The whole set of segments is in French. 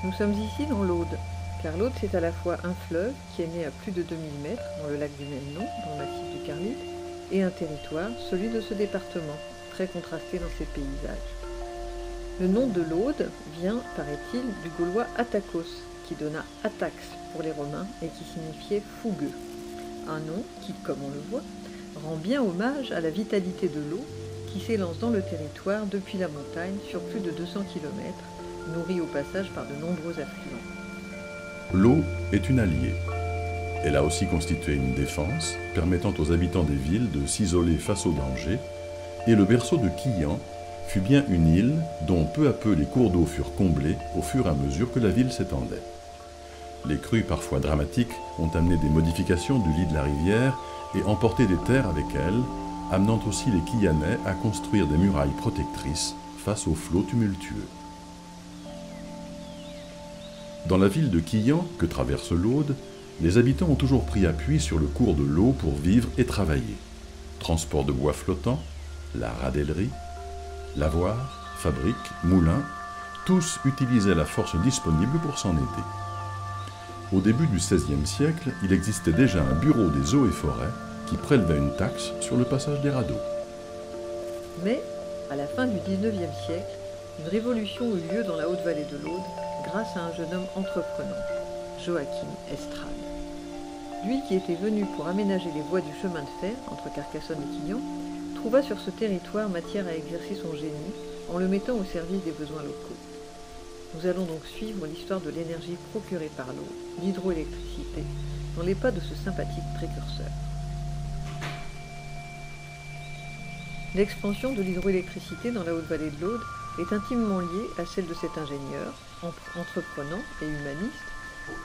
Nous sommes ici dans l'Aude, car l'Aude c'est à la fois un fleuve qui est né à plus de 2000 mètres dans le lac du même nom, dans le massif du Carlite, et un territoire, celui de ce département, très contrasté dans ses paysages. Le nom de l'Aude vient, paraît-il, du gaulois Atakos, qui donna Atax pour les Romains et qui signifiait fougueux. Un nom qui, comme on le voit, rend bien hommage à la vitalité de l'eau qui s'élance dans le territoire depuis la montagne sur plus de 200 km, nourrie au passage par de nombreux affluents. L'eau est une alliée. Elle a aussi constitué une défense permettant aux habitants des villes de s'isoler face aux dangers, et le berceau de Quillan fut bien une île dont peu à peu les cours d'eau furent comblés au fur et à mesure que la ville s'étendait. Les crues parfois dramatiques ont amené des modifications du lit de la rivière et emporté des terres avec elles, amenant aussi les Quillanais à construire des murailles protectrices face aux flots tumultueux. Dans la ville de Quillan, que traverse l'Aude, les habitants ont toujours pris appui sur le cours de l'eau pour vivre et travailler. Transport de bois flottant, la radellerie, lavoir, fabrique, moulin, tous utilisaient la force disponible pour s'en aider. Au début du XVIe siècle, il existait déjà un bureau des eaux et forêts qui prélevait une taxe sur le passage des radeaux. Mais, à la fin du XIXe siècle, une révolution eut lieu dans la haute vallée de l'Aude grâce à un jeune homme entreprenant, Joachim Estrade. Lui qui était venu pour aménager les voies du chemin de fer entre Carcassonne et Quillan, trouva sur ce territoire matière à exercer son génie en le mettant au service des besoins locaux. Nous allons donc suivre l'histoire de l'énergie procurée par l'eau, l'hydroélectricité, dans les pas de ce sympathique précurseur. L'expansion de l'hydroélectricité dans la haute vallée de l'Aude est intimement liée à celle de cet ingénieur, entreprenant et humaniste,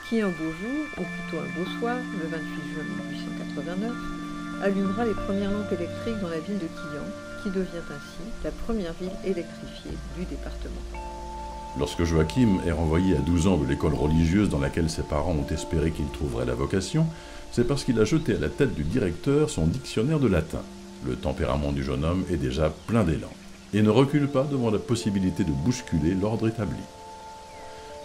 qui un beau jour, ou plutôt un beau soir, le 28 juin 1889, allumera les premières lampes électriques dans la ville de Quillan, qui devient ainsi la première ville électrifiée du département. Lorsque Joachim est renvoyé à 12 ans de l'école religieuse dans laquelle ses parents ont espéré qu'il trouverait la vocation, c'est parce qu'il a jeté à la tête du directeur son dictionnaire de latin. Le tempérament du jeune homme est déjà plein d'élan, et ne recule pas devant la possibilité de bousculer l'ordre établi.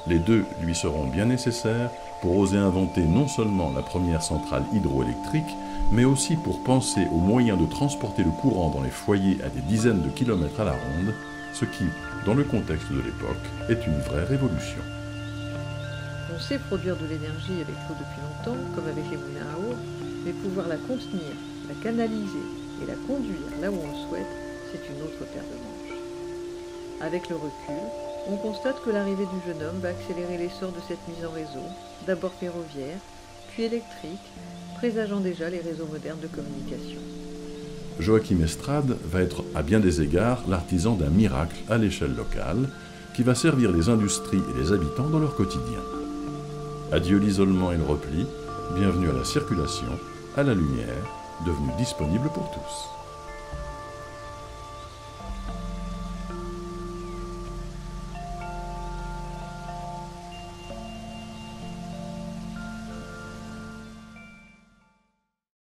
Les deux lui seront bien nécessaires pour oser inventer non seulement la première centrale hydroélectrique, mais aussi pour penser aux moyens de transporter le courant dans les foyers à des dizaines de kilomètres à la ronde, ce qui, dans le contexte de l'époque, est une vraie révolution. On sait produire de l'énergie avec l'eau depuis longtemps, comme avec les moulins à eau, mais pouvoir la contenir, la canaliser et la conduire là où on le souhaite, c'est une autre paire de manches. Avec le recul, on constate que l'arrivée du jeune homme va accélérer l'essor de cette mise en réseau, d'abord ferroviaire, puis électrique, présageant déjà les réseaux modernes de communication. Joachim Estrade va être à bien des égards l'artisan d'un miracle à l'échelle locale qui va servir les industries et les habitants dans leur quotidien. Adieu l'isolement et le repli, bienvenue à la circulation, à la lumière, devenue disponible pour tous.